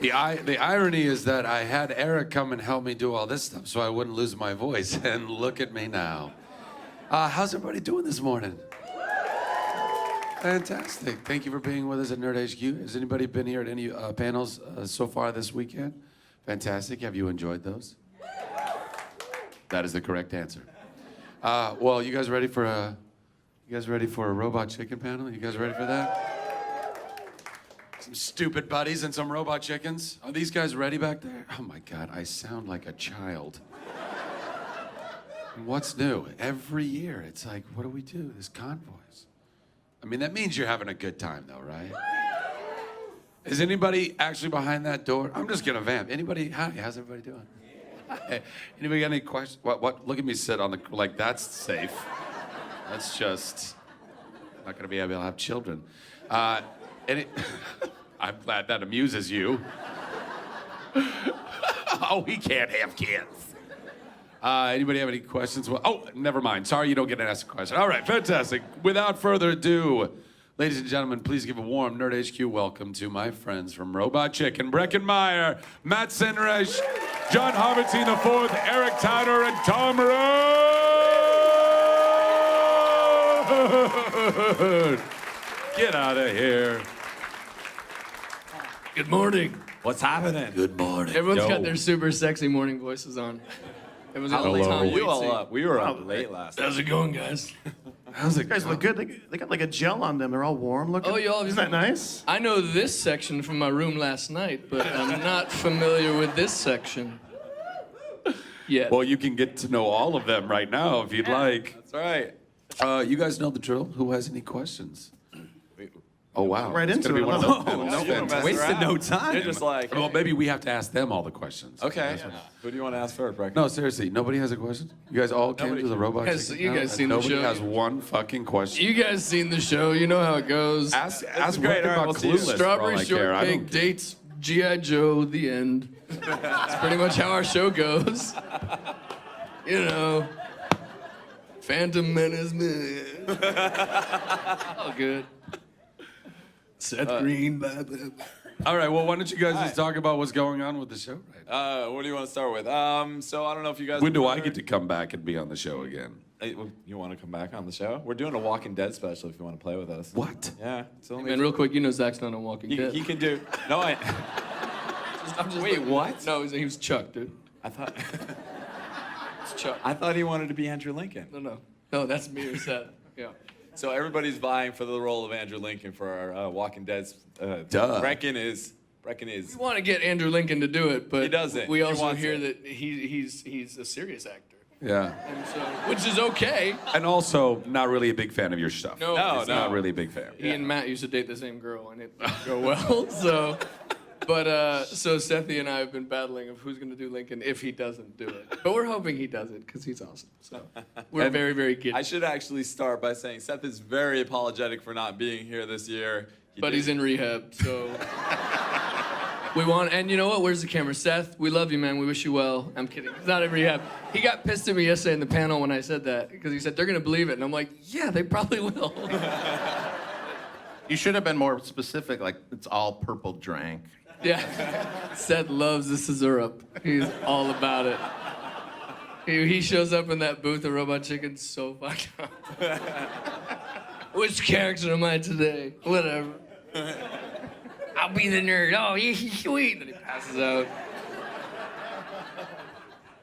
The irony is that I had Eric come and help me do all this stuff so I wouldn't lose my voice, and look at me now. How's everybody doing this morning? Fantastic. Thank you for being with us at Nerd HQ. Has anybody been here at any panels so far this weekend? Fantastic. Have you enjoyed those? That is the correct answer. Well, you guys ready for a robot chicken panel? You guys ready for that? Some stupid buddies and some robot chickens. Are these guys ready back there? Oh my God, I sound like a child. What's new? Every year, it's like, what do we do? This convoys. I mean, that means you're having a good time though, right? Is anybody actually behind that door? I'm just gonna vamp. Anybody, hi, how's everybody doing? Hi. Anybody got any questions? What, look at me sit on the, like that's safe. That's just, not gonna be able to have children. I'm glad that amuses you. Oh, we can't have kids. Anybody have any questions? Well, oh, never mind. Sorry you don't get to ask a question. All right, fantastic. Without further ado, ladies and gentlemen, please give a warm Nerd HQ welcome to my friends from Robot Chicken, Breckin Meyer, Matt Senreich, John Harvatine IV, Eric Tyner, and Tom Rudd. Get out of here. Good morning. What's happening? Good morning. Everyone's Yo. got their super sexy morning voices on. Everyone's got How late Tom were you all Waitsy. up? We were up late last night. How's it going, guys? How's it You guys look good. They got like a gel on them. They're all warm looking. Oh, y'all. Isn't that nice? I know this section from my room last night, but I'm not familiar with this section yet. Well, you can get to know all of them right now if you'd like. That's right. You guys know the drill. Who has any questions? Oh, wow. Right It's into gonna it. be one of those panels. No, you don't mess Fantastic. around. no time. You're just like, Well, maybe we have to ask them all the questions. okay. Who do you want to ask first, Breckin? No, seriously, nobody has a question? You guys all came Nobody to the can. robot Has- chicken you panel, guys and seen the nobody show? has one fucking question. You guys seen the show. You know how it goes. Ask great. Breckin All right, about we'll see you. Clueless for all Strawberry I care. I shortcake don't- dates G.I. Joe, the end. That's pretty much how our show goes. You know, Phantom Menace, man. All good. Seth Green, blah, blah, blah. All right, well, why don't you guys just talk about what's going on with the show right now? What do you want to start with? So I don't know if you guys. When do I remember- get to come back and be on the show again? Hey, well, you want to come back on the show? We're doing a Walking Dead special if you want to play with us. What? Yeah. It's only Man, real quick, you know Zach's not on Walking Dead. he can do. No, I'm just Wait, what? No, he was Chuck, dude. I thought. It's Chuck. I thought he wanted to be Andrew Lincoln. No, that's me or Seth. Yeah. So everybody's vying for the role of Andrew Lincoln for our Walking Dead. Duh. Breckin is. We want to get Andrew Lincoln to do it, but He doesn't. we He also wants hear it. that he's a serious actor, Yeah. and so, which is okay. And also, not really a big fan of your stuff. No, He's not really a big fan. He and Matt used to date the same girl, and it didn't go well. So, so Sethy and I have been battling of who's going to do Lincoln if he doesn't do it. But we're hoping he does it because he's awesome. So we're very, very giddy. I should actually start by saying Seth is very apologetic for not being here this year. But he's in rehab, so we want. And you know what? Where's the camera, Seth? We love you, man. We wish you well. I'm kidding. He's not in rehab. He got pissed at me yesterday in the panel when I said that because he said they're gonna believe it, and I'm like, yeah, they probably will. You should have been more specific, like it's all purple drank. Yeah. Seth loves the syrup. He's all about it. He shows up in that booth of Robot Chicken so fucked up. Which character am I today? Whatever. I'll be the nerd. Oh, yeah, he's sweet. And then he passes out.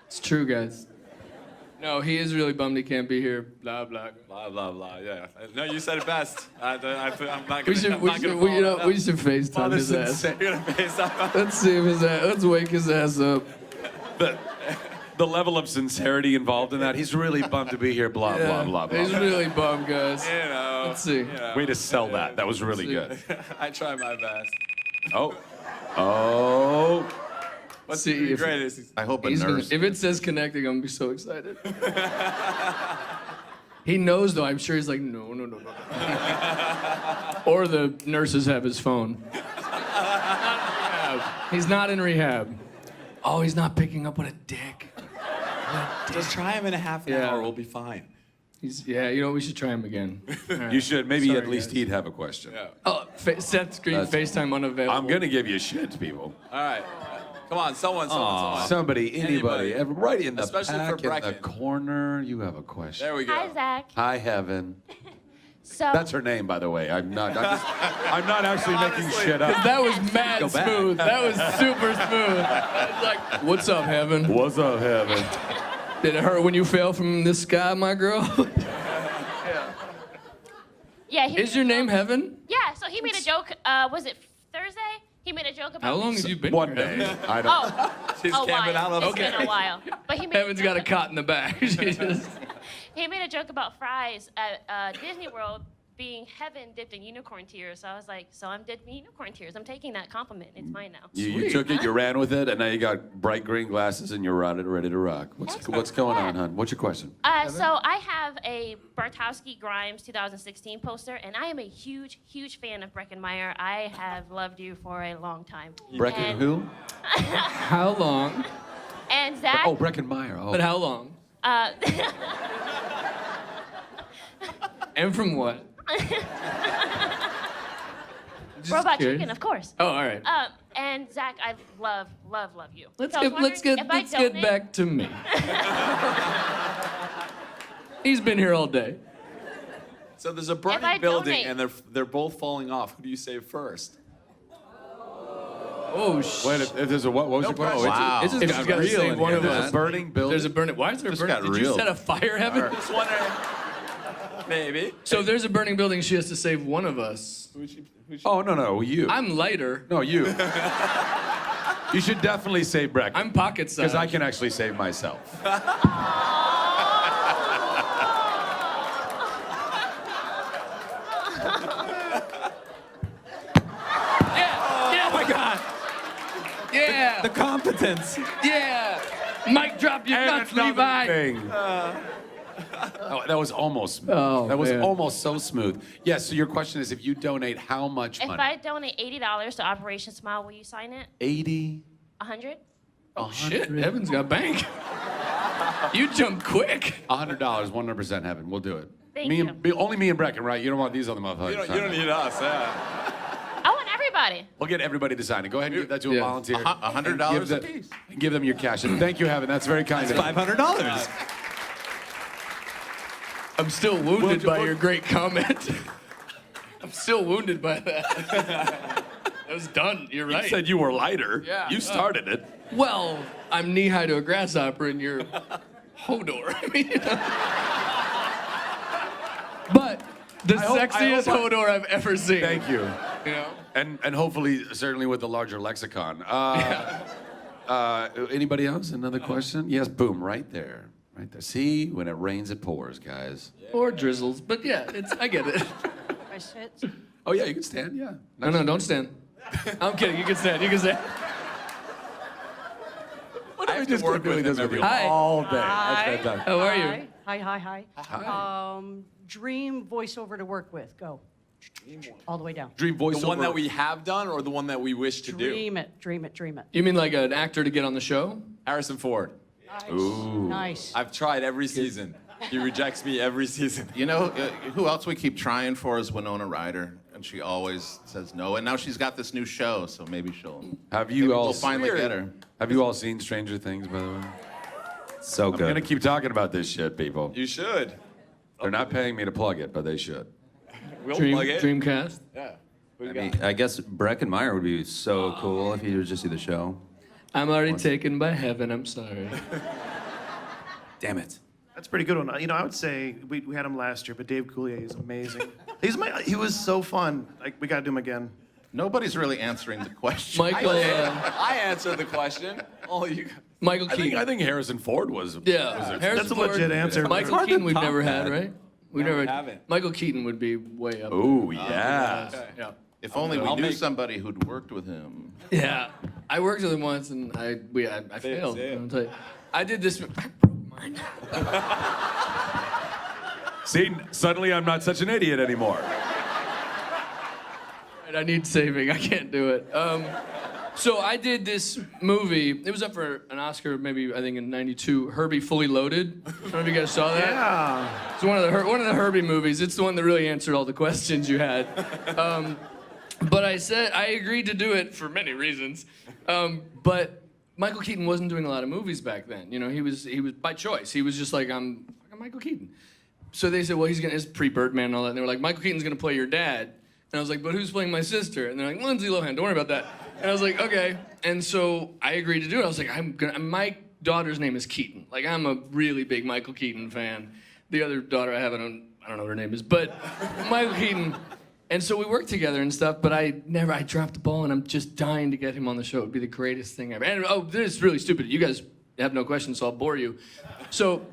It's true, guys. No, he is really bummed he can't be here. Blah, blah. Blah blah blah. Yeah. No, you said it best. I'm not gonna. We should FaceTime his ass. You're gonna FaceTime. Let's see if let's wake his ass up. The level of sincerity involved in that, he's really bummed to be here, blah, blah, blah, blah. He's really bummed, guys. You know. Let's see. You know. Way to sell that. That was really Let's good. I try my best. Oh. What's See the if- greatest? I hope a He's gonna, nurse. if it says connecting, I'm gonna be so excited. He knows though. I'm sure he's like, no. Or the nurses have his phone. He's not in rehab. Oh, he's not picking up what a dick. Just try him in a half an Yeah. hour. We'll be fine. Yeah, you know, we should try him again. All right. You should. Maybe Sorry, at least guys. he'd have a question. Yeah. Oh, Seth Green FaceTime unavailable. I'm gonna give you shit, people. All right. Come on, someone. Somebody, anybody, right in the Especially back, for in the Breckin. corner. You have a question. There we go. Hi, Zach. Hi, Heaven. So That's her name, by the way. I'm not actually making shit up. That was mad smooth. That was super smooth. It's like, what's up, Heaven? What's up, Heaven? Did it hurt when you fell from the sky, my girl? yeah, Is your name Heaven? Yeah. So he made a joke. Was it Thursday? He made a joke about. How long have you been One here, day. Heaven? I don't. Oh, She's a camping while. out. It's been a while. But he made Heaven's got a cot in the back. She just- He made a joke about fries at Disney World being heaven dipped in unicorn tears. So I was like, so I'm dipped in unicorn tears. I'm taking that compliment. It's mine now. You took it, you ran with it, and now you got bright green glasses, and you're ready to rock. What's going on, hon? What's your question? So I have a Bartowski Grimes 2016 poster, and I am a huge, huge fan of Breckin Meyer. I have loved you for a long time. Breckin And- who? How long? And Zach. Oh, Breckin Meyer. Oh. But how long? And from what? Robot curious. Chicken, of course. Oh, all right. And Zach, I love you. Let's So I was get wondering if I donate- back to me. He's been here all day. So there's a I burning building, donate- and they're both falling off. Who do you save first? Oh shit. Wait, if there's a what? What was your question? Wow. It's just If got it's got real real in one in of here, us. There's a burning building. There's a burning. Why is there a Just burning? got Did you real. set a fire, Heaven? Just wondering. Maybe. So if there's a burning building. She has to save one of us. Oh no, you. I'm lighter. No, you. You should definitely save Breckin. I'm pocket size. Because I can actually save myself. Yeah. Oh my God. Yeah. The competence. Yeah. Mic drop your nuts, Levi. Thing. Oh, that was almost smooth. Oh, that was man. almost so smooth. Yes, so your question is if you donate how much If money? I donate $80 to Operation Smile, will you sign it? 80? 100? Oh shit. Heaven's got bank. You jumped quick. $100, 100% Heaven. We'll do it. Thank me you. And, only me and Breckin, right? You don't want these other motherfuckers. You don't need us. Yeah. I want everybody. We'll get everybody to sign it. Go ahead and give that to a Yeah. volunteer. $100 Give them- apiece. and give them your cash. And thank you, Heaven. That's very kind of you. $500. I'm still wounded by Well, your great comment. I'm still wounded by that. That was done. You're right. You said you were lighter. Yeah. You started it. Well, I'm knee-high to a grasshopper and you're Hodor. I mean, but the I hope sexiest I- Hodor I've ever seen. Thank you. You know? And hopefully, certainly with the larger lexicon. Anybody else? Another question? Yes, boom, right there. Right there. See, when it rains, it pours, guys. Or drizzles, but yeah, I get it. I sit. Oh, yeah, you can stand, yeah. No, don't stand. I'm kidding. You can stand. You can stand. What I have to work with him every Hi. all day. Hi. That's fantastic. How are you? Hi. Dream voiceover to work with. Go. All the way down. Dream voiceover. The one that we have done, or the one that we wish to do? Dream it. Dream it. Dream it. You mean like an actor to get on the show? Harrison Ford. Nice. Ooh. Nice. I've tried every season. He rejects me every season. You know, who else we keep trying for is Winona Ryder, and she always says no. And now she's got this new show, so maybe Have you all we'll finally weird. get her. Have you all seen Stranger Things, by the way? So I'm good. gonna keep talking about this shit, people. You should. They're not paying me to plug it, but they should. We'll plug it. Dreamcast. Yeah. What do I you mean, got? I guess Breckin Meyer would be so cool if he would just see the show. I'm already taken by heaven. I'm sorry. Damn it. That's a pretty good one. You know, I would say we had him last year, but Dave Coulier is amazing. He was so fun. Like, we got to do him again. Nobody's really answering the question. Michael. I answered the question. Oh, you. Michael I Keaton. think Harrison Ford was. Yeah, was Harrison That's a Ford. legit answer. Michael hard to Keaton we've top never had, that. right? We No, we haven't. Michael Keaton would be way up. Ooh, yeah. Yeah. If only we I'll knew make- somebody who'd worked with him. Yeah. I worked with him once and I failed. same. I'll tell you. I did this. See, suddenly I'm not such an idiot anymore. I need saving. I can't do it. So I did this movie. It was up for an Oscar, maybe I think in '92. Herbie Fully Loaded. I don't know if you guys saw that. Yeah. It's one of the Herbie movies. It's the one that really answered all the questions you had. But I said I agreed to do it for many reasons. But Michael Keaton wasn't doing a lot of movies back then. You know, he was by choice. He was just like, I'm Michael Keaton. So they said, well, it's pre-Birdman and all that. And they were like, Michael Keaton's gonna play your dad. And I was like, but who's playing my sister? And they're like, Lindsay Lohan. Don't worry about that. And I was like, okay. And so I agreed to do it. I was like, my daughter's name is Keaton. Like, I'm a really big Michael Keaton fan. The other daughter I have, I don't know what her name is, but Michael Keaton. And so we worked together and stuff, but I dropped the ball, and I'm just dying to get him on the show. It'd be the greatest thing ever. And this is really stupid. You guys have no questions, so I'll bore you. So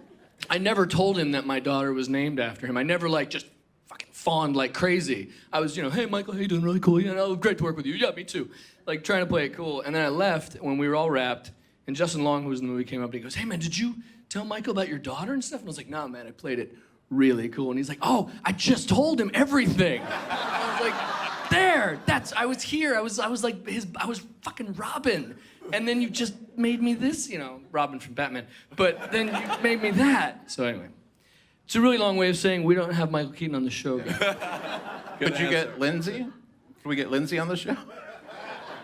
I never told him that my daughter was named after him. I never just fucking fawned like crazy. I was, hey Michael, how you doing? Really cool. Yeah, great to work with you. Yeah, me too. Like trying to play it cool. And then I left when we were all wrapped, and Justin Long, who was in the movie, came up and he goes, hey man, did you tell Michael about your daughter and stuff? And I was like, nah, man, I played it really cool. And he's like, oh, I just told him everything. I was like, there, I was here. I was fucking Robin. And then you just made me this, Robin from Batman. But then you made me that. So anyway, it's a really long way of saying we don't have Michael Keaton on the show. Could you get Lindsay? Can we get Lindsay on the show?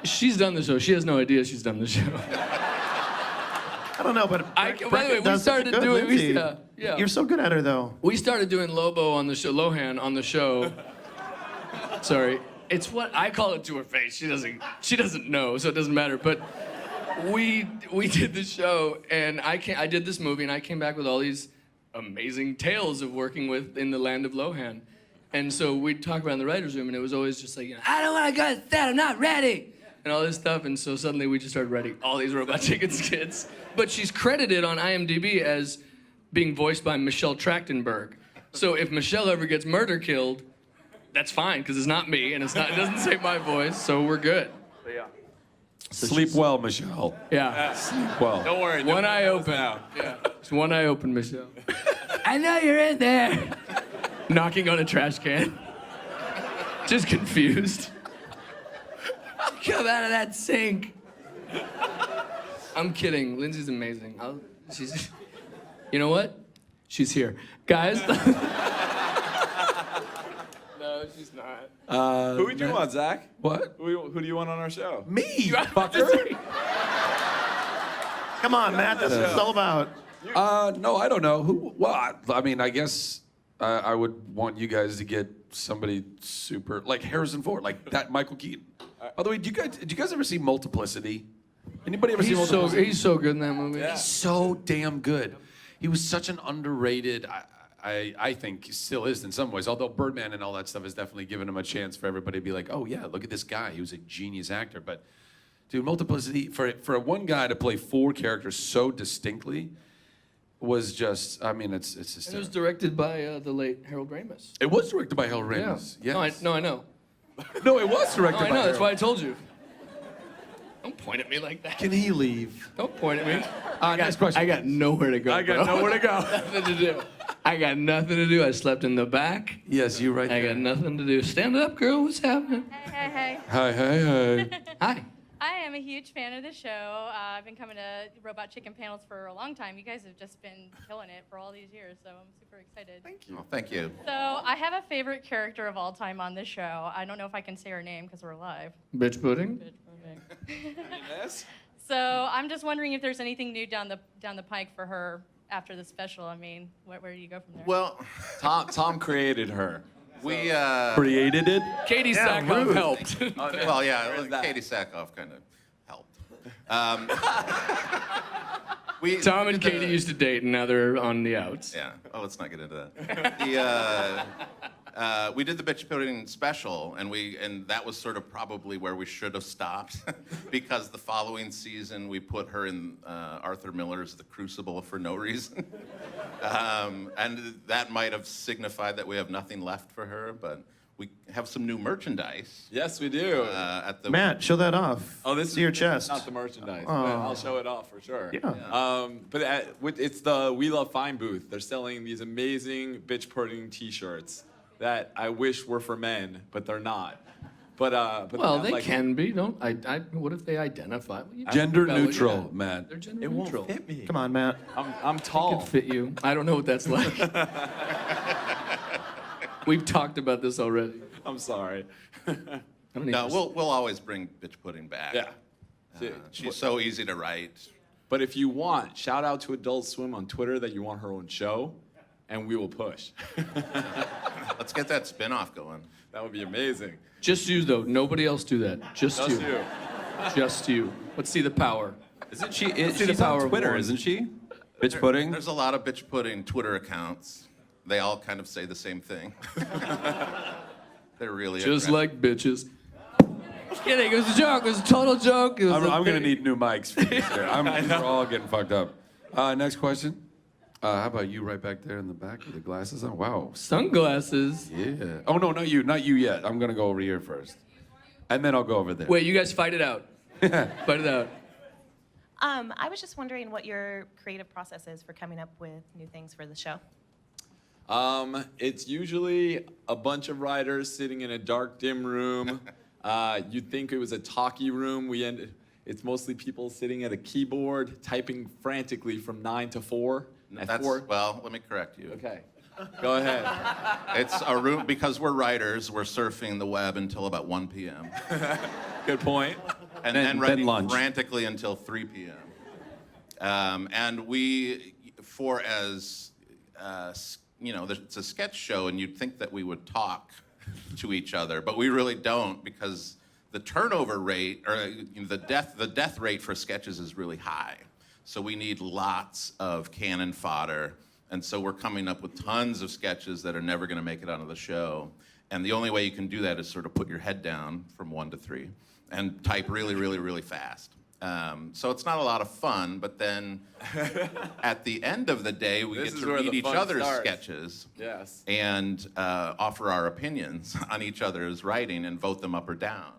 She's done the show. She has no idea she's done the show. I don't know, but by the way, we started doing. Yeah. You're so good at her, though. We started doing Lohan on the show. Sorry, it's what I call it to her face. She doesn't know, so it doesn't matter. But we did the show, and I did this movie, and I came back with all these amazing tales of working in the land of Lohan. And so we'd talk about it in the writer's room, and it was always just like, I don't want to go to that, I'm not ready, and all this stuff. And so suddenly we just started writing all these Robot Chicken skits. But she's credited on IMDb as being voiced by Michelle Trachtenberg. So if Michelle ever gets killed, that's fine, because it's not me, and it doesn't say my voice, so we're good. But yeah. So sleep well, Michelle. Yeah. Sleep well. Don't worry. One eye open. Yeah. It's one eye open, Michelle. I know you're in there. Knocking on a trash can. Just confused. Come out of that sink. I'm kidding. Lindsay's amazing. You know what? She's here. Guys. No, she's not. Who do you want, Zach? What? Who do you want on our show? Me, fucker. Come on, Matt. That's what it's all about. No, I don't know. Who? Well, I mean, I guess I would want you guys to get somebody super, like Harrison Ford, like that Michael Keaton. By the way, did you guys ever see Multiplicity? Anybody ever see Multiplicity? He's so good in that movie. Yeah. He's so damn good. He was such an underrated. I think he still is in some ways. Although Birdman and all that stuff has definitely given him a chance for everybody to be like, oh yeah, look at this guy. He was a genius actor. But dude, Multiplicity for one guy to play four characters so distinctly was just. I mean, it's just. It was directed by the late Harold Ramis. It was directed by Harold Ramis. Yeah. Yes. No, I know. No, it was directed No, I by know. That's Harold. why I told you. Don't point at me like that. Can he leave? Don't point at me. Next question. I got nowhere to go. I got nowhere to go. Nothing to do. I got nothing to do. I slept in the back. Yes, you right I there. got nothing to do. Stand up, girl. What's happening? Hey. Hi. Hi. I am a huge fan of the show. I've been coming to Robot Chicken panels for a long time. You guys have just been killing it for all these years, so I'm super excited. Thank you. Oh, thank you. So I have a favorite character of all time on this show. I don't know if I can say her name because we're live. Bitch pudding. Yes. So I'm just wondering if there's anything new down the pike for her after the special. I mean, where do you go from there? Well, Tom created her. we Created it. Katie Sackhoff helped. well, yeah, Where's that? Katie Sackhoff kind of helped. Tom and Katie used to date, and now they're on the outs. Yeah. Oh, let's not get into that. We did the bitch pudding special, and that was sort of probably where we should have stopped, because the following season we put her in Arthur Miller's The Crucible for no reason, and that might have signified that we have nothing left for her, but we have some new merchandise. Yes, we do. At the Matt, show that off. Oh, this See your chest. Not the merchandise, Oh. but I'll show it off for sure. Yeah. But it's the We Love Fine booth. They're selling these amazing bitch pudding T-shirts that I wish were for men, but they're not. But Well, they they have, can be. Don't I? What if they identify? Well, Gender well, yeah. neutral, Matt. They're gender It won't neutral. fit me. Come on, Matt. I'm tall. Could fit you. I don't know what that's like. We've talked about this already. I'm sorry. I don't need No, to- we'll always bring bitch pudding back. Yeah. She's so easy to write. But if you want, shout out to Adult Swim on Twitter that you want her own show, and we will push. Let's get that spin-off going. That would be amazing. Just you, though. Nobody else do that. Just Just you. you. Just you. Let's see the power. Isn't she? See the She's power on of Twitter, one. isn't she? Bitch pudding. There's a lot of bitch pudding Twitter accounts. They all kind of say the same thing. They're really Just aggressive. like bitches. Just kidding. It was a joke. It was a total joke. It was I'm a gonna big- need new mics for this here. We're all getting fucked up. Next question. How about you right back there in the back with the glasses on? Wow. Sunglasses. Yeah. Oh, no, not you. Not you yet. I'm going to go over here first. And then I'll go over there. Wait, you guys fight it out. Fight it out. I was just wondering what your creative process is for coming up with new things for the show. It's usually a bunch of writers sitting in a dark, dim room. You'd think it was a talkie room. It's mostly people sitting at a keyboard, typing frantically from 9 to 4. At 4. Well, let me correct you. Okay. Go ahead. It's a room, because we're writers, we're surfing the web until about 1 p.m. Good point. And Then then writing lunch. frantically until 3 p.m. And we, for as, it's a sketch show, and you'd think that we would talk to each other, but we really don't, because the turnover rate, or the death rate for sketches is really high. So we need lots of cannon fodder. And so we're coming up with tons of sketches that are never going to make it onto the show. And the only way you can do that is sort of put your head down from 1 to 3 and type really, really, really fast. So it's not a lot of fun, but then at the end of the day, we This get is to where read the each fun other's starts. sketches Yes. and offer our opinions on each other's writing and vote them up or down.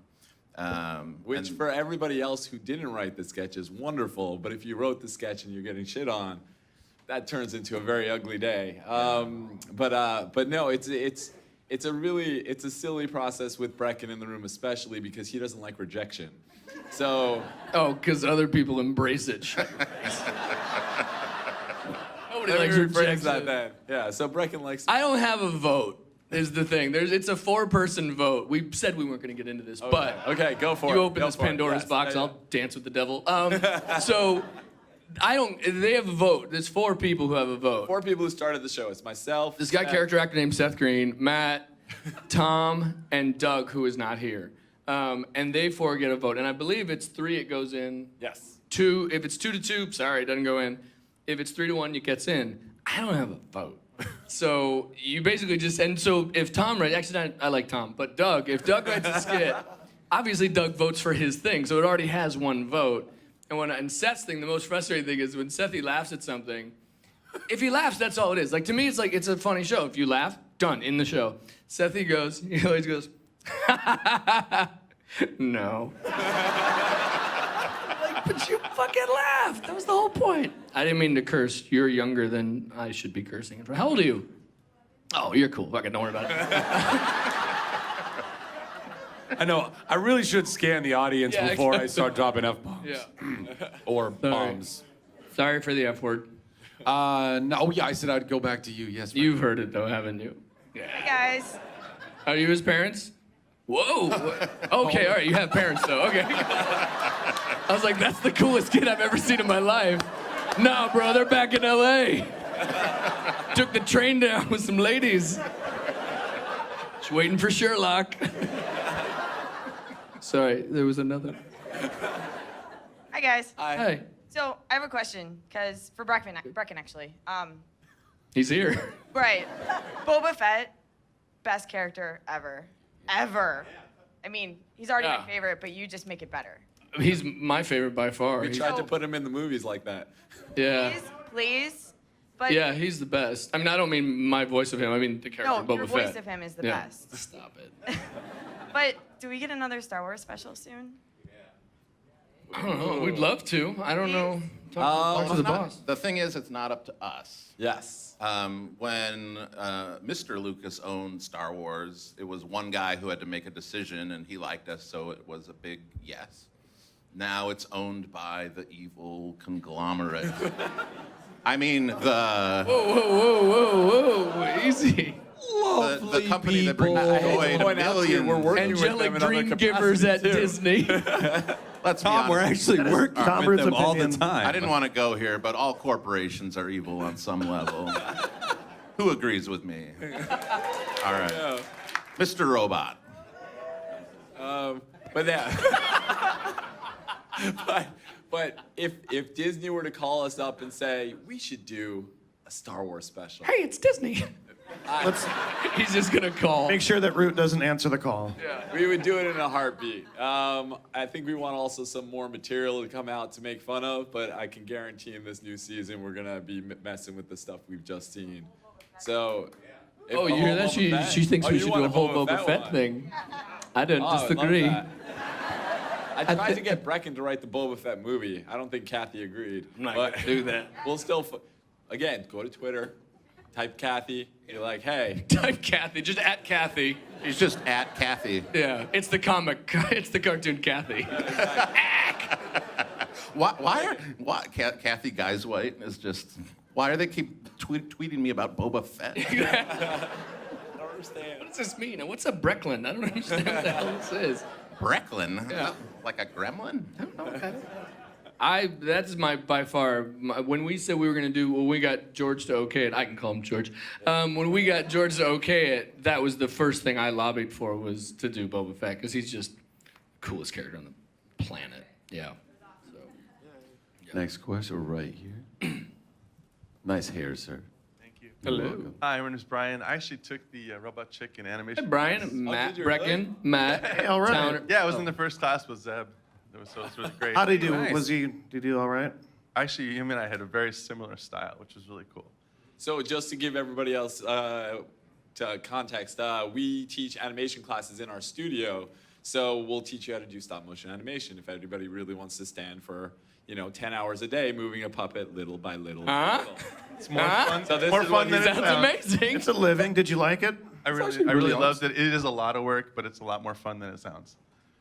Which and- for everybody else who didn't write the sketch is wonderful, but if you wrote the sketch and you're getting shit on, that turns into a very ugly day. But no, it's a silly process with Breckin in the room, especially because he doesn't like rejection. So Oh, because other people embrace it. Nobody let likes me rephrase rejection. that then. Yeah, so Breckin likes. I don't have a vote. Is the thing. It's a 4-person vote. We said we weren't going to get into this, but Okay, go for it. you open Go this for it. Pandora's Yes, box, yeah, I'll dance with the devil. So they have a vote. There's 4 people who have a vote. 4 people who started the show. It's myself. This guy, Seth, character actor named Seth Green, Matt, Tom, and Doug, who is not here. And they 4 get a vote. And I believe it's 3, it goes in. Yes. 2, if it's 2 to 2, sorry, it doesn't go in. If it's 3 to 1, it gets in. I don't have a vote. So you basically just, and so if Tom writes, actually I like Tom, but Doug, if Doug writes a skit, obviously Doug votes for his thing, so it already has 1 vote. And Seth's thing, the most frustrating thing is when Sethy laughs at something, if he laughs, that's all it is. Like to me, it's like, it's a funny show. If you laugh, done, in the show. Sethy he always goes, no. But you fucking laughed. That was the whole point. I didn't mean to curse. You're younger than I should be cursing. How old are you? Oh, you're cool. Fucking don't worry about it. I know. I really should scan the audience Yeah, before I exactly. start dropping F-bombs. Yeah. Or bombs. Sorry for the F word. No, yeah, I said I'd go back to you. Yes, ma'am. You've heard it though, haven't you? Hey guys. Are you his parents? Whoa. Okay, all right. You have parents though. Okay. I was like, that's the coolest kid I've ever seen in my life. Nah, bro, they're back in LA. Took the train down with some ladies. Just waiting for Sherlock. Sorry, there was another. Hi guys. Hey, So I have a question, because for Breckin actually. he's here. Right. Boba Fett, best character ever. Ever. I mean, he's already Yeah. my favorite, but you just make it better. He's my favorite by far. We tried to put him in the movies like that. Yeah. Please. But Yeah, he's the best. I mean, I don't mean my voice of him. I mean the character no, Boba your Fett. voice of him is the Yeah. best. Stop it. But do we get another Star Wars special soon? I don't know. We'd love to. I don't know. Talk to the boss. The thing is, it's not up to us. Yes. When Mr. Lucas owned Star Wars, it was one guy who had to make a decision, and he liked us, so it was a big yes. Now it's owned by the evil conglomerate. I mean, Whoa, whoa, whoa, whoa, whoa. Easy. the company that brings I hate to joy to point out to you, millions. we're working with them Angelic in other dream givers at capacities, too. Disney. Let's be Tom, honest. we're actually working Tom with Bird's them all the opinion. time. I didn't want to go here, but all corporations are evil on some level. Who agrees with me? All right. Yeah. Mr. Robot. But yeah. but if Disney were to call us up and say we should do a Star Wars special, Hey, it's Disney. He's just gonna call. Make sure that Root doesn't answer the call. we would do it in a heartbeat. I think we want also some more material to come out to make fun of, but I can guarantee in this new season we're gonna be messing with the stuff we've just seen. So. if Oh, a you hear whole that? Boba Fett- She thinks Oh, we you should want do a whole Boba one. Fett thing. I don't Oh, I would love disagree. that. I tried to get Breckin to write the Boba Fett movie. I don't think Kathy agreed. I'm not but gonna do that. We'll still, again, go to Twitter, type Kathy. You're like, hey, Type Kathy, just at Kathy. He's just at Kathy. Yeah, it's the comic, it's the cartoon Kathy. Why Kathy Guyswhite is just, why are they keep tweeting me about Boba Fett? I don't understand. What does this mean? And what's a Brecklin? I don't understand what the hell this is. Brecklin? Yeah. Like a gremlin? That's by far, when we said we were gonna do, we got George to okay it, I can call him George. When we got George to okay it, that was the first thing I lobbied for, was to do Boba Fett, because he's just the coolest character on the planet. Yeah. Next question, right here. Nice hair, sir. Thank you. Hello. welcome. Hi, my name is Brian. I actually took the Robot Chicken animation. Hey, Brian, class. Matt, did you really? Brecken, Matt, Hey, all right. Towner. Yeah, I was in the first class with Zeb. So it's really great. How did he do? Nice. Did he do all right? Actually, him and I had a very similar style, which was really cool. So just to give everybody else to context, we teach animation classes in our studio. So we'll teach you how to do stop motion animation if anybody really wants to stand for 10 hours a day moving a puppet little by little. Huh? It's more Huh? fun. So this more is fun what than he it Sounds sounds. amazing. It's a living. Did you like it? I actually really really loved it. It is a lot of work, but it's a lot more fun than it sounds.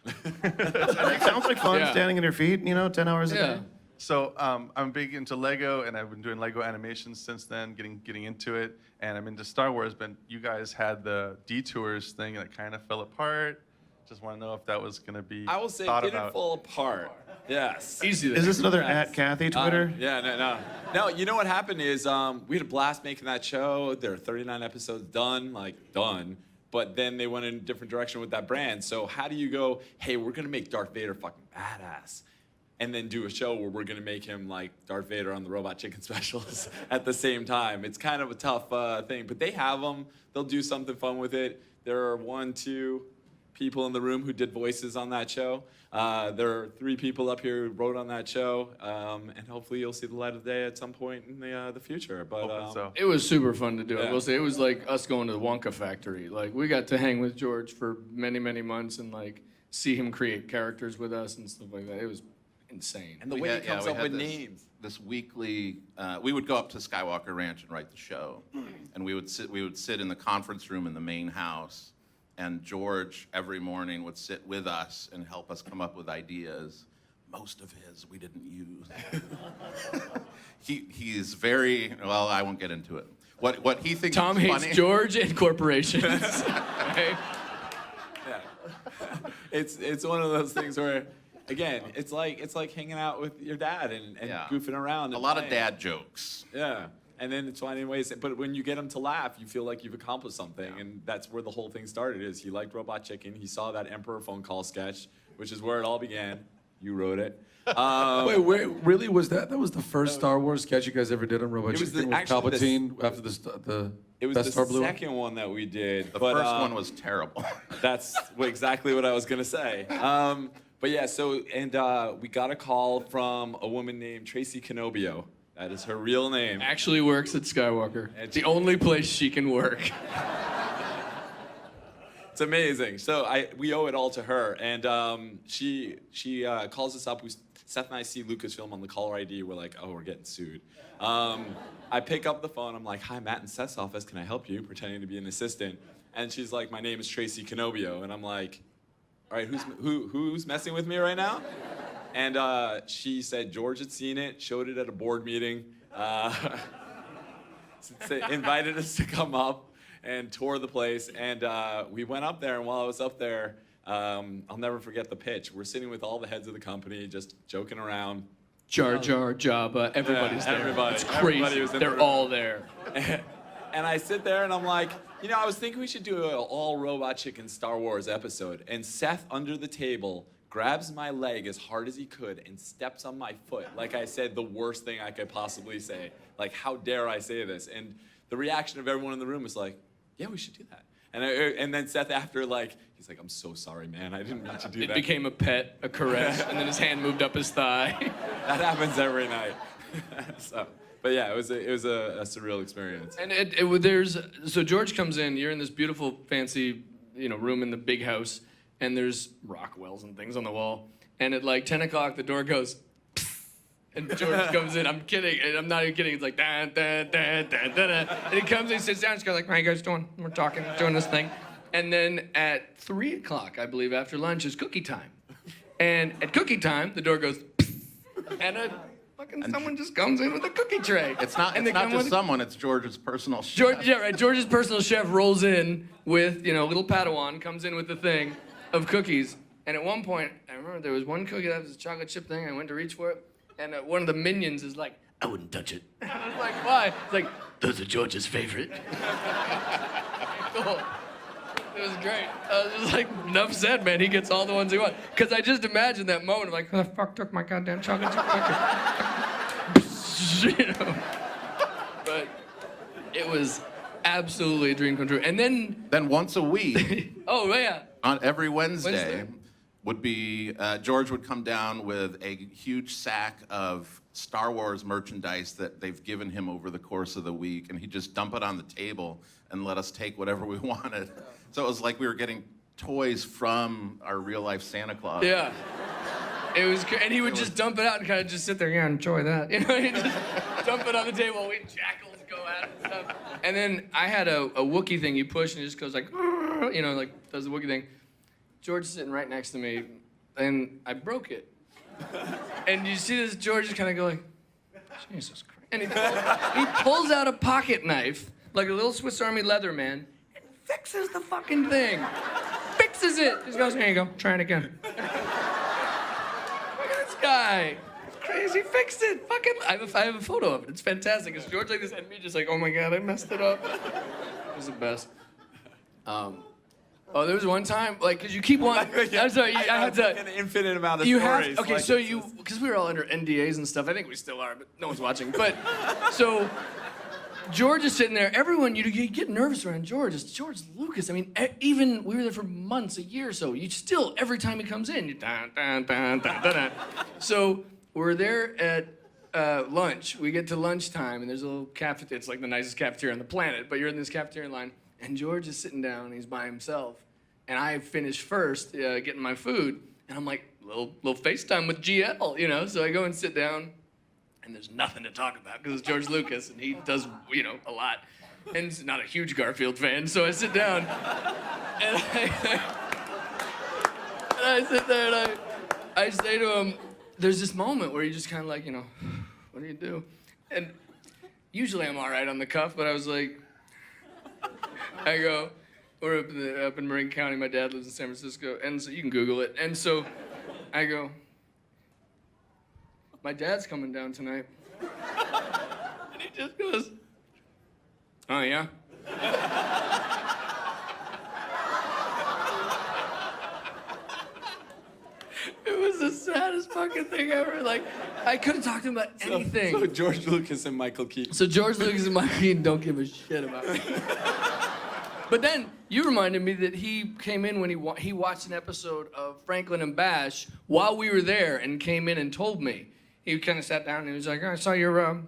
It sounds like fun Yeah. standing on your feet, 10 hours a Yeah. day. So I'm big into Lego, and I've been doing Lego animations since then, getting into it. And I'm into Star Wars, but you guys had the detours thing that kind of fell apart. Just want to know if that was going to be I will say it thought didn't about. fall apart. Yes. Easy there. Is this another Yes. at Kathy Twitter? Yeah, no. No, you know what happened is we had a blast making that show. There are 39 episodes done. But then they went in a different direction with that brand. So how do you go, hey, we're going to make Darth Vader fucking badass, and then do a show where we're going to make him like Darth Vader on the Robot Chicken specials at the same time? It's kind of a tough thing. But they have them. They'll do something fun with it. There are 1, 2 people in the room who did voices on that show. There are 3 people up here who wrote on that show, and hopefully you'll see the light of day at some point in the future. But Hoping so. It was super fun to do. I Yeah. will say, it was like us going to the Wonka factory. Like, we got to hang with George for many, many months and like see him create characters with us and stuff like that. It was insane. and the We way had- he comes we up had with this- names. This weekly, we would go up to Skywalker Ranch and write the show, and we would sit in the conference room in the main house, and George every morning would sit with us and help us come up with ideas. Most of his we didn't use. He's very well. I won't get into it. What he thinks Tom is hates funny. George and corporations. Okay? It's one of those things where, again, it's like hanging out with your dad and Yeah. goofing around. A and lot of playing. dad jokes. Yeah. And then it's finding ways, but when you get him to laugh, you feel like you've accomplished something, and that's where the whole thing started. Is he liked Robot Chicken? He saw that Emperor phone call sketch, which is where it all began. You wrote it. Wait, really? Was that was the first Star Wars sketch you guys ever did on Robot It was Chicken the- with actually the Palpatine after the It was Death the Star blew up? second one that we did. The but, first one was terrible. That's exactly what I was gonna say. But yeah, we got a call from a woman named Tracy Canobio. That is her real name. Actually works at Skywalker. And The only place she can work. It's amazing. So we owe it all to her, and she calls us up. Seth and I see Lucasfilm on the caller ID. We're like, oh, we're getting sued. I pick up the phone. I'm like, hi, Matt in Seth's office. Can I help you? Pretending to be an assistant. And she's like, my name is Tracy Canobio. And I'm like, all right, who's messing with me right now? And she said George had seen it, showed it at a board meeting, invited us to come up. and tour the place. And we went up there, and while I was up there, I'll never forget the pitch. We're sitting with all the heads of the company, just joking around. Jar Jar, Jabba, everybody's there. Everybody. It's Everybody crazy. was in the They're room. all there. And I sit there and I'm like, I was thinking we should do an all Robot Chicken Star Wars episode. And Seth, under the table, grabs my leg as hard as he could and steps on my foot. Like I said, the worst thing I could possibly say. Like, how dare I say this? And the reaction of everyone in the room was like, yeah, we should do that. And then Seth after, he's like, I'm so sorry, man. I didn't mean to do that. It became a pet, a caress, and then his hand moved up his thigh. That happens every night. But yeah, it was a surreal experience. And so George comes in. You're in this beautiful, fancy, room in the big house, and there's Rockwells and things on the wall. And at 10 o'clock, the door goes, and George comes in. I'm kidding, and I'm not even kidding. It's like da da da da da da. And he comes in, sits down, and he's like, "How you guys doing? We're talking, doing this thing." And then at 3 o'clock, I believe, after lunch, is cookie time. And at cookie time, the door goes, and someone just comes in with a cookie tray. It's not just someone, it's George's personal chef. George's personal chef rolls in with, little Padawan, comes in with the thing of cookies. And at one point, I remember there was one cookie that was a chocolate chip thing. I went to reach for it. And one of the minions is like, I wouldn't touch it. I was like, why? It's like, those are George's favorite. Cool. It was great. I was just like, enough said, man. He gets all the ones he wants. Because I just imagined that moment of like, who the fuck took my goddamn chocolate chip cookie? But it was absolutely a dream come true. And then once a week, oh, yeah. on every Wednesday. Would be George would come down with a huge sack of Star Wars merchandise that they've given him over the course of the week, and he'd just dump it on the table and let us take whatever we wanted. So it was like we were getting toys from our real life Santa Claus. Yeah. It was, and he would just dump it out and kind of just sit there, yeah, enjoy that. He'd just dump it on the table. We jackals go at it and stuff. And then I had a Wookiee thing you push and it just goes like, does the Wookiee thing. George is sitting right next to me, and I broke it. And you see this George just kind of go like, Jesus Christ. And he pulls out a pocket knife, like a little Swiss Army leather man, and fixes the fucking thing. Fixes it. Just goes, here you go, try it again. Look at this guy. It's crazy, fixed it. Fucking, I have a photo of it. It's fantastic. It's George like this and me just like, oh my God, I messed it up. It was the best. Oh, there was one time, because you keep wanting. I'm sorry, I had to. An infinite amount of you stories. Have, because we were all under NDAs and stuff. I think we still are, but no one's watching. But so George is sitting there. Everyone, you get nervous around George. It's George Lucas. I mean, even we were there for months, a year or so. You still, every time he comes in, you dun, dun, dun, dun, dun, dun. So we're there at lunch. We get to lunchtime, and there's a little cafeteria. It's like the nicest cafeteria on the planet, but you're in this cafeteria line. And George is sitting down, and he's by himself. And I finished first getting my food. And I'm like, little FaceTime with GL, So I go and sit down, and there's nothing to talk about because it's George Lucas, and he does, a lot. And he's not a huge Garfield fan, so I sit down, and I sit there, and I say to him, there's this moment where you just kind of like, what do you do? And usually I'm all right on the cuff, but I was like, I go, we're up in Marin County. My dad lives in San Francisco, and so you can Google it. And so I go, my dad's coming down tonight. And he just goes, oh, yeah? It was the saddest fucking thing ever. Like, I couldn't talk to him about anything. So George Lucas and Michael Keaton. So George Lucas and Michael Keaton don't give a shit about me. But then you reminded me that he came in when he watched an episode of Franklin and Bash while we were there and came in and told me. He kind of sat down and he was like, I saw your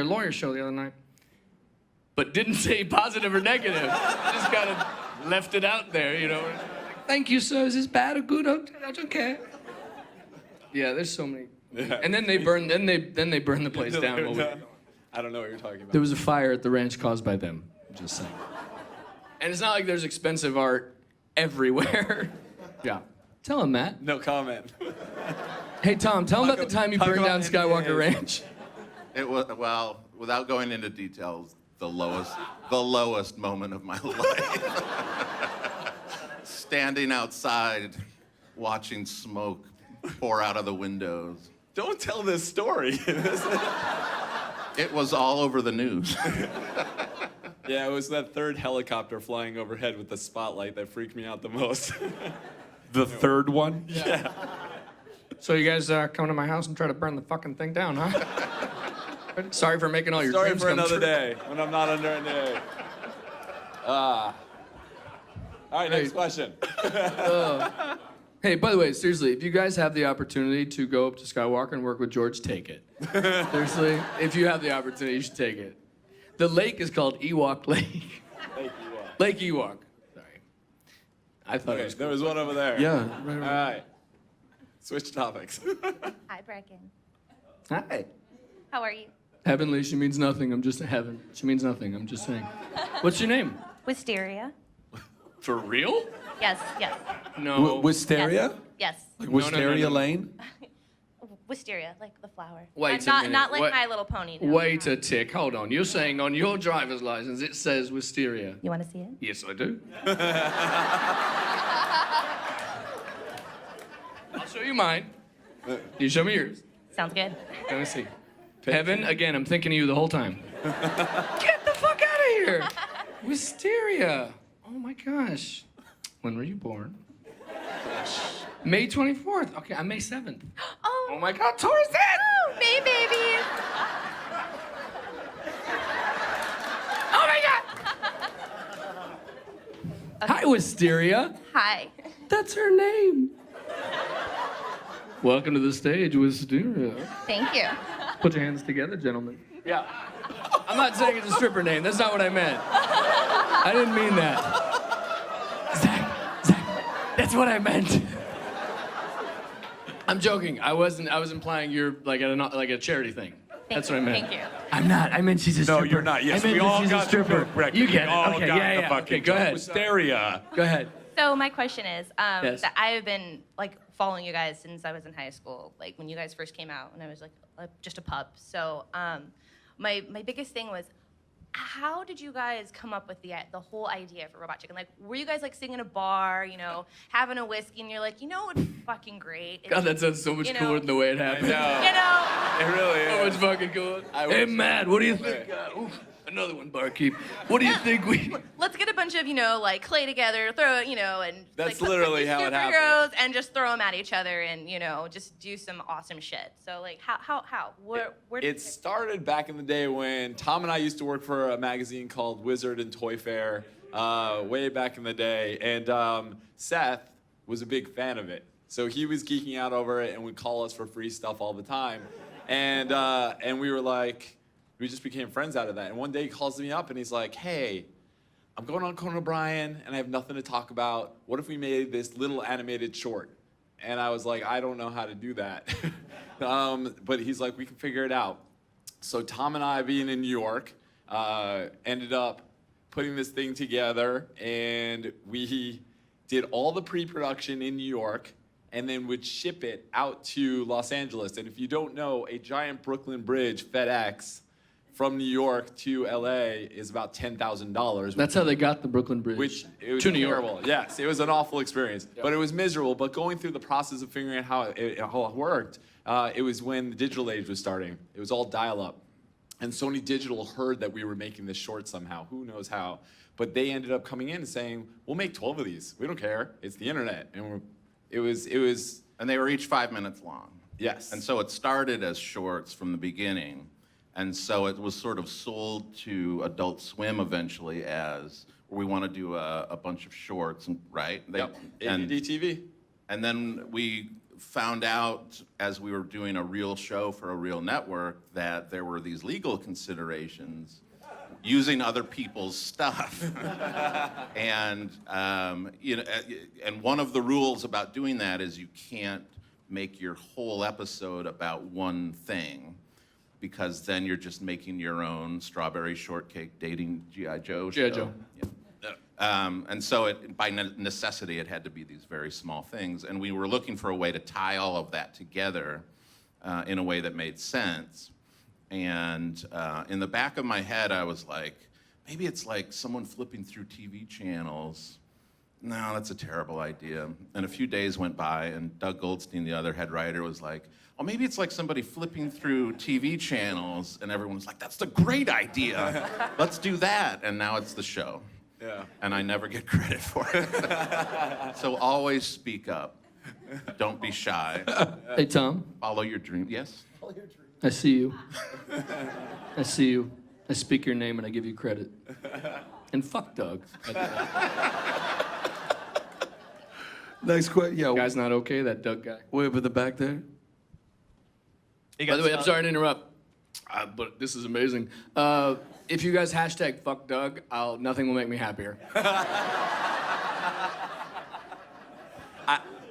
lawyer show the other night. But didn't say positive or negative. Just kind of left it out there, Thank you, sir. Is this bad or good? I don't care. Yeah, there's so many. Yeah. And then they burned the place down. I don't know what you're talking about. There was a fire at the ranch caused by them. Just saying. And it's not like there's expensive art everywhere. Yeah. Tell him, Matt. No comment. Hey, Tom, tell him about the time you burned down Skywalker Ranch. It was, well, without going into details, the lowest moment of my life. Standing outside, watching smoke pour out of the windows. Don't tell this story. It was all over the news. Yeah, it was that third helicopter flying overhead with the spotlight that freaked me out the most. The third one? Yeah. So you guys come to my house and try to burn the fucking thing down, huh? Sorry for making all your Story dreams for come another true. day when I'm not under an A. All right, next question. Hey, by the way, seriously, if you guys have the opportunity to go up to Skywalker and work with George, take it. Seriously, if you have the opportunity, you should take it. The lake is called Ewok Lake. Lake Ewok. Sorry. I thought it Okay, was there cool. was one over there. Yeah. All right. Switch topics. Hi, Breckin. Hi. How are you? Heavenly, she means nothing. I'm just heaven. She means nothing. I'm just saying. What's your name? Wisteria. For real? Yes, yes, No. Wisteria? yes. Like No, no, no, Wisteria no, no. Lane? Wisteria, like the flower. Wait a not, minute. Not like Wait- My Little Pony. No. Wait a tick. Hold on. You're saying on your driver's license it says Wisteria. You want to see it? Yes, I do. I'll show you mine. You show me yours. Sounds good. Let me see. Heaven, again, I'm thinking of you the whole time. Get the fuck out of here. Wisteria. Oh my gosh. When were you born? May 24th. Okay, I'm May 7th. Oh, Oh my God, Taurus Day! oh, May baby. Oh my God! Hi, Wisteria. Hi. That's her name. Welcome to the stage, Wisteria. Thank you. Put your hands together, gentlemen. Yeah. I'm not saying it's a stripper name. That's not what I meant. I didn't mean that. Zach, that's what I meant. I'm joking. I was implying you're like at a charity thing. That's what I meant. Thank you. I'm not. I meant she's a stripper. No, you're not. Yes, I meant we that all she's a got the stripper. joke, Breckin. You We get it. all Okay, got yeah, the yeah. fucking Okay, go joke. ahead. Wisteria. Go ahead. So my question is, Yes. that I have been like following you guys since I was in high school, like when you guys first came out, when I was like just a pup. So my biggest thing was, how did you guys come up with the whole idea for Robot Chicken? Like, were you guys like sitting in a bar, having a whiskey, and you're like, what's fucking great? God, that sounds so much You know- cooler than the way it happened. It really is. So much fucking cool. I Hey, wish- Matt, what do you think? Oof, another one, barkeep. What do you think we... Let's get a bunch of, like clay together, throw it, and That's like, literally put these how it superheroes happened. and just throw them at each other and, just do some awesome shit. So like, how? Where did It started back in the day when Tom and I used to work for a magazine called Wizard and Toy Fair, way back in the day, and Seth was a big fan of it. So he was geeking out over it and would call us for free stuff all the time, and we were like, we just became friends out of that. And one day he calls me up and he's like, "Hey, I'm going on Conan O'Brien and I have nothing to talk about. What if we made this little animated short?" And I was like, "I don't know how to do that." But he's like, "We can figure it out." So Tom and I, being in New York, ended up putting this thing together, and we did all the pre-production in New York and then would ship it out to Los Angeles. And if you don't know, a giant Brooklyn Bridge FedEx from New York to LA is about $10,000. That's how they got the Brooklyn Bridge. Which it was to New York. terrible. Yes, it was an awful experience, but it was miserable. But going through the process of figuring out how it worked, it was when the digital age was starting. It was all dial-up, and Sony Digital heard that we were making this short somehow. Who knows how? But they ended up coming in and saying, "We'll make 12 of these. We don't care. It's the internet." And it was. And they were each 5 minutes long. Yes. And so it started as shorts from the beginning. And so it was sort of sold to Adult Swim eventually as, we want to do a bunch of shorts, right? Yep. And, ADD TV. and then we found out as we were doing a real show for a real network that there were these legal considerations using other people's stuff. And and one of the rules about doing that is you can't make your whole episode about one thing, because then you're just making your own strawberry shortcake dating G.I. Joe show. G.I. Joe. Yeah. And so by necessity, it had to be these very small things. And we were looking for a way to tie all of that together in a way that made sense. And in the back of my head, I was like, maybe it's like someone flipping through TV channels. No, that's a terrible idea. And a few days went by, and Doug Goldstein, the other head writer, was like, oh, maybe it's like somebody flipping through TV channels, and everyone was like, that's a great idea. Let's do that. And now it's the show. Yeah. And I never get credit for it. So always speak up. Don't be shy. Hey, Tom. Follow your dream. Yes? I see you. I see you. I speak your name and I give you credit. And fuck Doug. Next question. Yeah. Guy's not okay, that Doug guy. Way up in the back there. By the way, I'm sorry to interrupt, but this is amazing. If you guys hashtag fuck Doug, nothing will make me happier.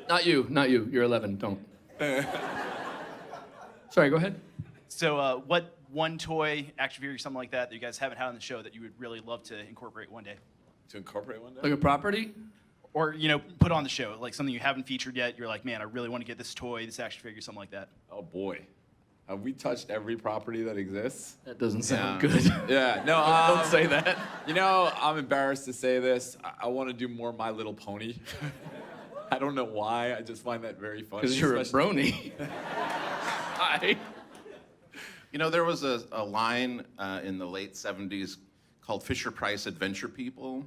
Not you. You're 11. Don't. Sorry, go ahead. So, what one toy, action figure, something like that you guys haven't had on the show that you would really love to incorporate one day? To incorporate one day? Like a property? Or, put on the show, like something you haven't featured yet. You're like, man, I really want to get this toy, this action figure, something like that. Oh, boy. Have we touched every property that exists? That doesn't sound good. Yeah, no. Don't say that. I'm embarrassed to say this. I want to do more My Little Pony. I don't know why. I just find that very funny. Because you're a brony. Hi. There was a line in the late 70s called Fisher-Price Adventure People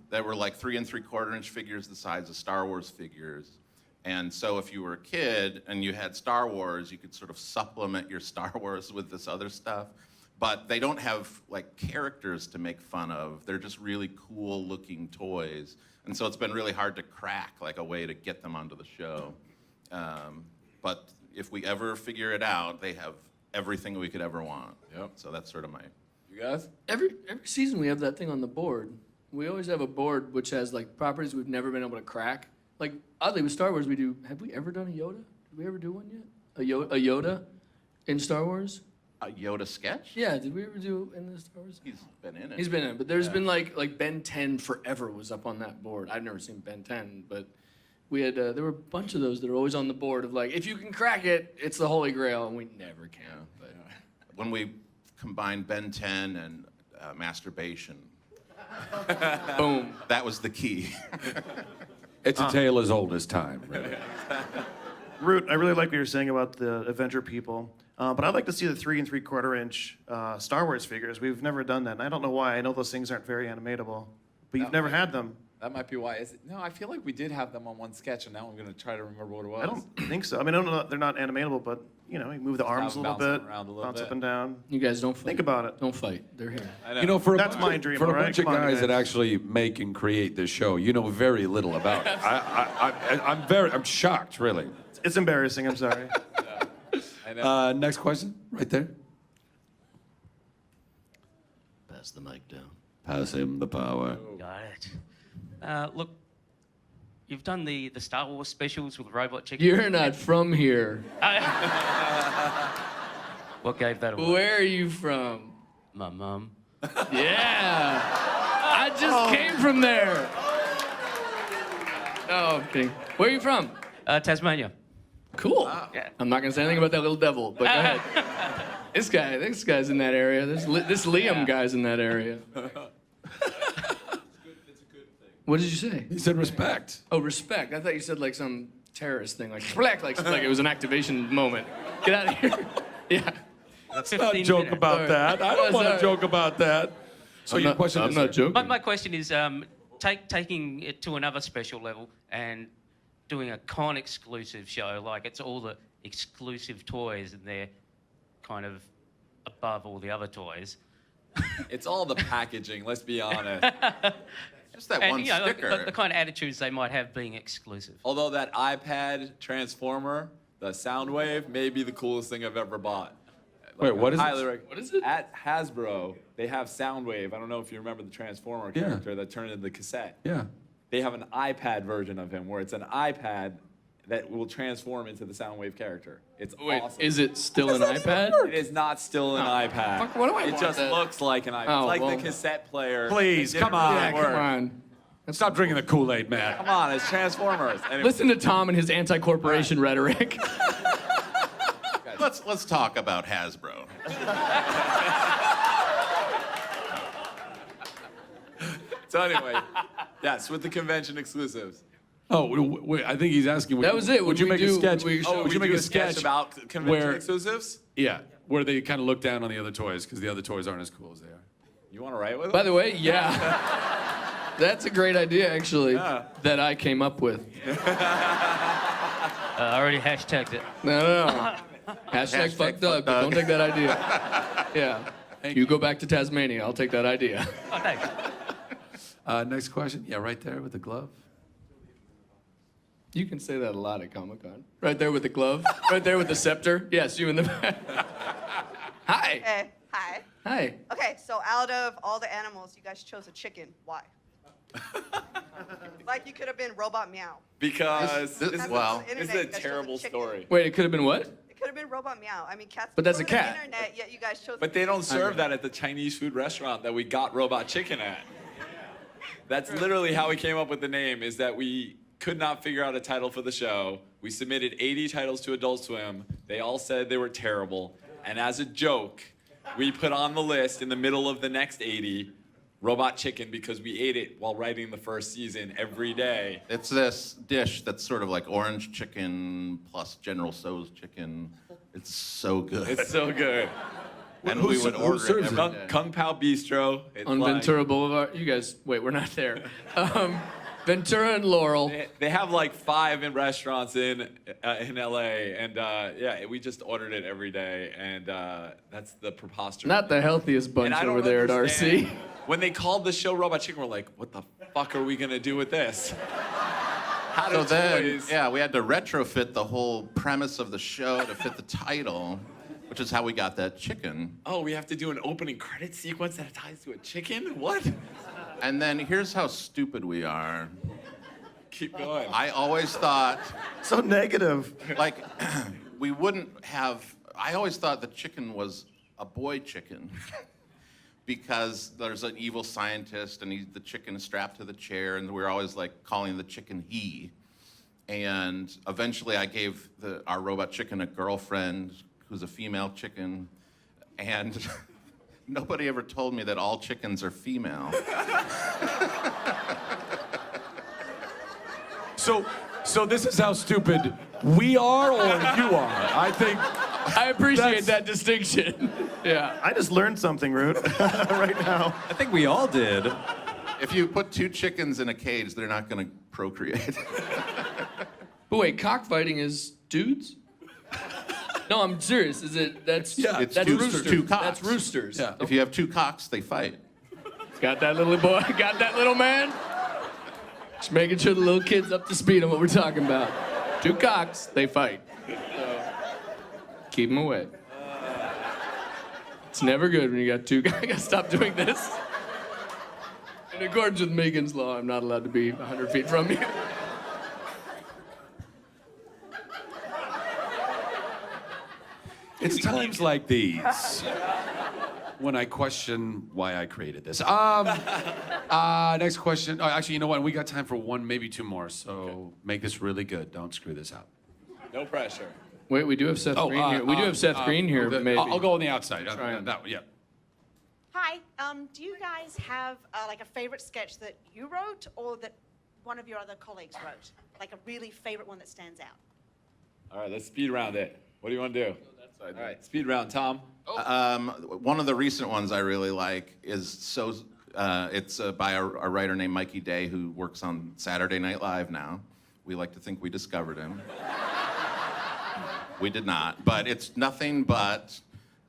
that were like 3 3/4 inch figures the size of Star Wars figures. And so if you were a kid and you had Star Wars, you could sort of supplement your Star Wars with this other stuff. But they don't have like characters to make fun of. They're just really cool looking toys. And so it's been really hard to crack like a way to get them onto the show. But if we ever figure it out, they have everything we could ever want. Yep. So that's sort of my... You guys? Every season we have that thing on the board. We always have a board which has like properties we've never been able to crack. Like oddly with Star Wars we do. Have we ever done a Yoda? Did we ever do one yet? A Yoda in Star Wars? A Yoda sketch? Yeah. Did we ever do in the Star Wars? He's been in it. He's been in it, but there's been like Ben 10 forever was up on that board. I've never seen Ben 10, but we had there were a bunch of those that are always on the board of like if you can crack it, it's the Holy Grail, and we never can. But when we combined Ben 10 and masturbation, boom, that was the key. It's a tale as old as time, really. Root, I really like what you're saying about the Avenger people, but I'd like to see the 3 3/4 inch Star Wars figures. We've never done that, and I don't know why. I know those things aren't very animatable, but you've never had them. That might be why. No, I feel like we did have them on one sketch, and now I'm going to try to remember what it was. I don't think so. I mean, I don't know, they're not animatable, but you move the arms a little bit, bounce up and down. you guys don't fight. Think about it. Don't fight. They're here. I know. That's my dream, For all a right? bunch of Come on, guys that guys. actually make and create this show, you know very little about it. I'm shocked, really. It's embarrassing. I'm sorry. I know. Next question, right there. Pass the mic down. Pass him the power. Got it. Look, you've done the Star Wars specials with Robot Chicken. You're not from here. What gave that away? Where are you from? My mum. Yeah. I just came from there. Oh, okay. Where are you from? Tasmania. Cool. Yeah. I'm not gonna say anything about that little devil, but go ahead. This guy's in that area. This Liam guy's in that area. What did you say? He said respect. Oh, respect. I thought you said like some terrorist thing, like black, like it was an activation moment. Get out of here. Yeah. Let's not joke about that. I don't want to joke about that. So your question is... I'm not joking. My question is, taking it to another special level and doing a con-exclusive show, like it's all the exclusive toys and they're kind of above all the other toys. It's all the packaging, let's be honest. Just that And, one you know, like, sticker. the kind of attitudes they might have being exclusive. Although that iPad transformer, the Soundwave, may be the coolest thing I've ever bought. Wait, what is it? What is it? At Hasbro, they have Soundwave. I don't know if you remember the Transformer character that turned into the cassette. Yeah. They have an iPad version of him where it's an iPad that will transform into the Soundwave character. It's Wait, awesome. is it still an iPad? It is not still an iPad. Fuck, what do I It want just that? looks like an iPad. Oh, It's like well. the cassette player. Please, It didn't come on. really Yeah, work. come on. Stop drinking the Kool-Aid, man. Come on, it's Transformers. Anyway, Listen to Tom and his anti-corporation rhetoric. Let's talk about Hasbro. So anyway, yes, with the convention exclusives. Oh, wait, I think he's asking. That was it. Would you make a sketch? Would you make a sketch about convention where, exclusives? Yeah, where they kind of look down on the other toys because the other toys aren't as cool as they are. You want to write with them? By the way, yeah. That's a great idea, actually, that I came up with. I already hashtagged it. No. Hashtag fuck Doug, but don't take that idea. Yeah. You go back to Tasmania, I'll take that idea. Oh, thanks. Next question. Yeah, right there with the glove. You can say that a lot at Comic-Con. Right there with the glove. Right there with the scepter. Yes, you in the back. Hi. Hey, hi. Hi. Okay, so out of all the animals, you guys chose a chicken. Why? Like you could have been Robot Meow. Because this is a Internet, terrible story. Wait, it could have been what? It could have been Robot Meow. I mean, cats. But that's go a to the cat. Internet, yet you guys chose. But they don't serve that at the Chinese food restaurant that we got Robot Chicken at. That's literally how we came up with the name, is that we could not figure out a title for the show. We submitted 80 titles to Adult Swim. They all said they were terrible. And as a joke, we put on the list in the middle of the next 80, Robot Chicken, because we ate it while writing the first season every day. It's this dish that's sort of like orange chicken plus General Tso's chicken. It's so good. It's so good. And we would order it every day. Kung Pao Bistro. It's On like- Ventura Boulevard. You guys, wait, we're not there. Ventura and Laurel. They have like 5 in restaurants in LA, and yeah, we just ordered it every day, and that's the preposterous. Not the healthiest bunch And I don't over there at understand. RC. When they called the show Robot Chicken, we're like, what the fuck are we gonna do with this? How do So then, toys? yeah, we had to retrofit the whole premise of the show to fit the title, which is how we got that chicken. Oh, we have to do an opening credit sequence that ties to a chicken? What? And then here's how stupid we are. Keep going. I always thought, So negative. like, we wouldn't have. I always thought the chicken was a boy chicken. Because there's an evil scientist and the chicken is strapped to the chair, and we're always like calling the chicken he. And eventually I gave our robot chicken a girlfriend who's a female chicken, and nobody ever told me that all chickens are female. So this is how stupid we are, or you are. I think. I appreciate that distinction. Yeah. I just learned something, Root, right now. I think we all did. If you put 2 chickens in a cage, they're not going to procreate. But wait, cockfighting is dudes? No, I'm serious. Is it? That's It's that's two roosters. cocks. That's roosters. Yeah. If you have 2 cocks, they fight. Got that little boy? Got that little man? Just making sure the little kid's up to speed on what we're talking about. 2 cocks, they fight. So, keep them away. It's never good when you got 2 guys. I gotta stop doing this. In accordance with Megan's law, I'm not allowed to be 100 feet from you. It's times like these when I question why I created this. Next question. Oh, actually, you know what? We got time for 1, maybe 2 more. So make this really good. Don't screw this up. No pressure. Wait, we do have Seth Green here. We do have Seth Green here, maybe. I'll go on the outside. Try him. Yeah. Hi. Do you guys have like a favorite sketch that you wrote or that one of your other colleagues wrote? Like a really favorite one that stands out? All right, let's speed round it. What do you want to do? All right, speed round, Tom. One of the recent ones I really like is it's by a writer named Mikey Day who works on Saturday Night Live now. We like to think we discovered him. We did not, but it's nothing but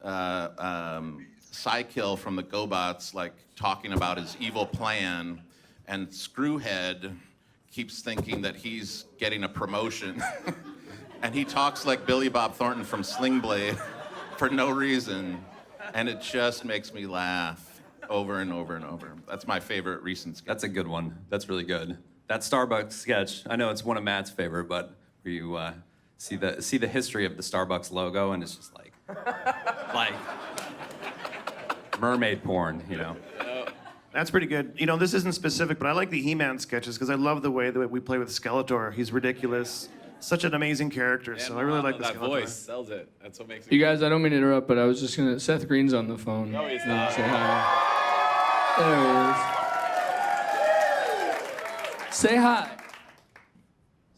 Psykill from the GoBots like talking about his evil plan, and Screwhead keeps thinking that he's getting a promotion. And he talks like Billy Bob Thornton from Sling Blade for no reason. And it just makes me laugh over and over and over. That's my favorite recent sketch. That's a good one. That's really good. That Starbucks sketch, I know it's one of Matt's favorite, but where you see the history of the Starbucks logo, and it's just like mermaid porn, you know. That's pretty good. You know, this isn't specific, but I like the He-Man sketches because I love the way that we play with Skeletor. He's ridiculous. Such an amazing character, so I really like the that Skeletor. voice sells it. That's what makes it. You guys, I don't mean to interrupt, but I was just gonna. Seth Green's on the phone. No, he's Yeah, not. say hi. There he is. Say hi.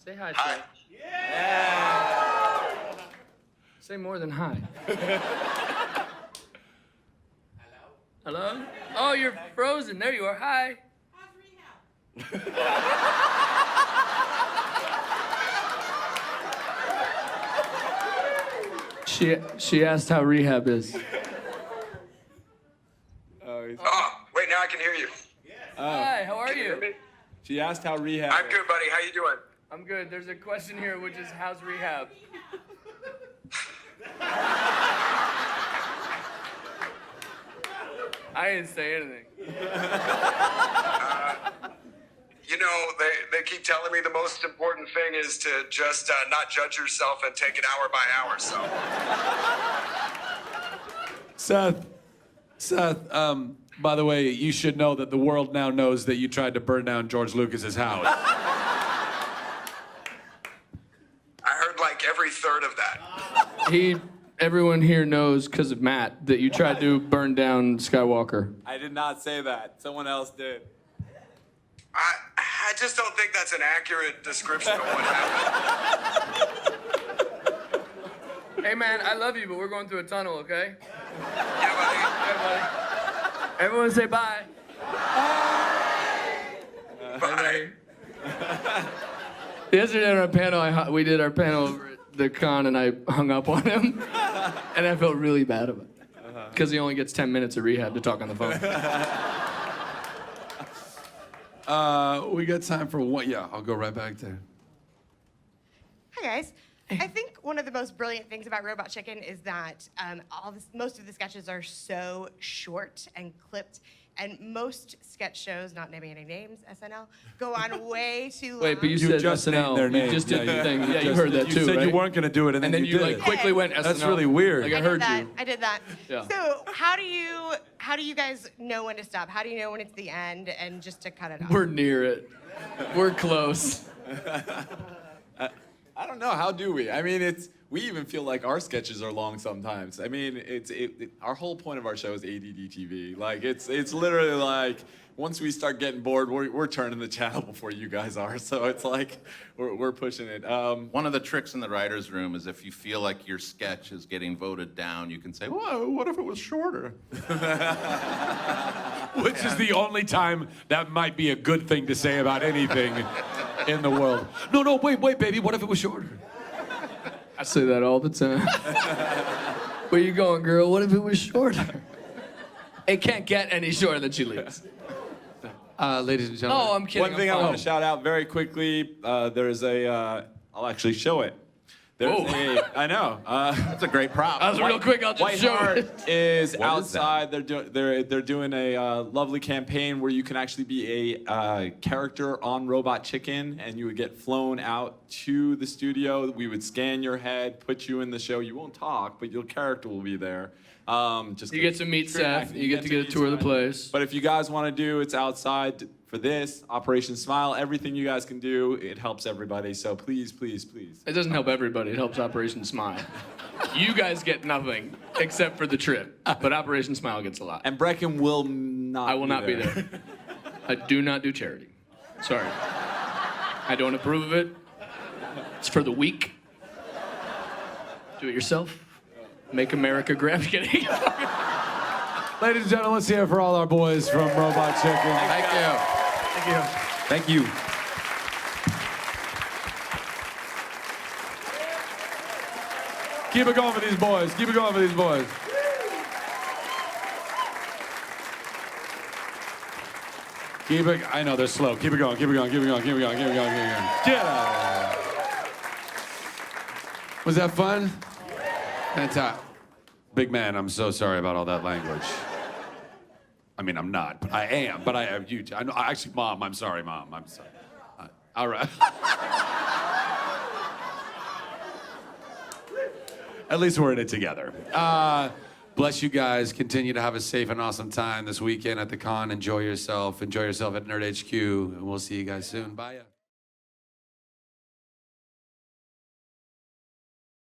Say hi, Trey. Yeah. Say more than hi. Hello? Oh, you're frozen. There you are. Hi. She asked how rehab is. Oh, Wait, now I can hear you. Hi, how are Can you hear you? me? she asked how rehab. I'm good, buddy. How you doing? I'm good. There's a question here, which is how's rehab? I didn't say anything. You know, they keep telling me the most important thing is to just not judge yourself and take it hour by hour. So, Seth, by the way, you should know that the world now knows that you tried to burn down George Lucas's house. I heard like every third of that. Everyone here knows because of Matt that you tried to burn down Skywalker. I did not say that. Someone else did. I just don't think that's an accurate description of what happened. Hey man, I love you, but we're going through a tunnel, okay? Yeah, buddy. Yeah, buddy. Everyone say bye. Bye. Yesterday on our panel, we did our panel over at the con, and I hung up on him, and I felt really bad about it because he only gets 10 minutes of rehab to talk on the phone. We got time for one. Yeah, I'll go right back there. Hi guys. I think one of the most brilliant things about Robot Chicken is that most of the sketches are so short and clipped, and most sketch shows, not naming any names, SNL, go on way too long. Wait, but you said just SNL. named their You name. just did Yeah, the thing. Yeah, you just- heard that too, You said right? you weren't going to do it, and then you like did. quickly went SNL. That's really weird. Like I heard you. I did that. Yeah. So how do you guys know when to stop? How do you know when it's the end and just to cut it off? We're near it. We're close. I don't know. How do we? I mean, we even feel like our sketches are long sometimes. I mean, our whole point of our show is ADD TV. Like, it's literally like once we start getting bored, we're turning the channel before you guys are. So it's like we're pushing it. One of the tricks in the writer's room is if you feel like your sketch is getting voted down, you can say, "Whoa, what if it was shorter?" Which is the only time that might be a good thing to say about anything in the world. No, wait, baby, what if it was shorter? I say that all the time. Where you going, girl? What if it was shorter? It can't get any shorter than she leaves. Ladies and gentlemen. Oh, I'm kidding. One thing I want to shout out very quickly, there's I'll actually show it. I know. That's a great prop. That was real quick. I'll just White show Heart it. is What is outside. They're doing a lovely campaign where you can actually be a character on Robot Chicken, and you would get flown out to the studio. We would scan your head, put you in the show. You won't talk, but your character will be there. You get to meet Seth. You get to get a tour of the place. But if you guys want to do, it's outside for this Operation Smile. Everything you guys can do, it helps everybody. So please, please, please. It doesn't help everybody. It helps Operation Smile. You guys get nothing except for the trip, but Operation Smile gets a lot. And Breckin will not. I will not be there. I do not do charity. Sorry. I don't approve of it. It's for the weak. Do it yourself. Make America great. I'm kidding. Ladies and gentlemen, let's hear it for all our boys from Robot Chicken. Thank you. Thank you. Keep it going for these boys. Keep it going for these boys. Keep it. I know they're slow. Keep it going. Keep it going. Keep it going. Keep it going. Keep it going. Keep it going. Get out of here. Was that fun? Fantastic. Big man, I'm so sorry about all that language. I mean, I'm not, but I am. But I have you. I know. Actually, Mom, I'm sorry, Mom. I'm sorry. All right. At least we're in it together. Bless you guys. Continue to have a safe and awesome time this weekend at the con. Enjoy yourself. Enjoy yourself at Nerd HQ. And we'll see you guys soon. Bye.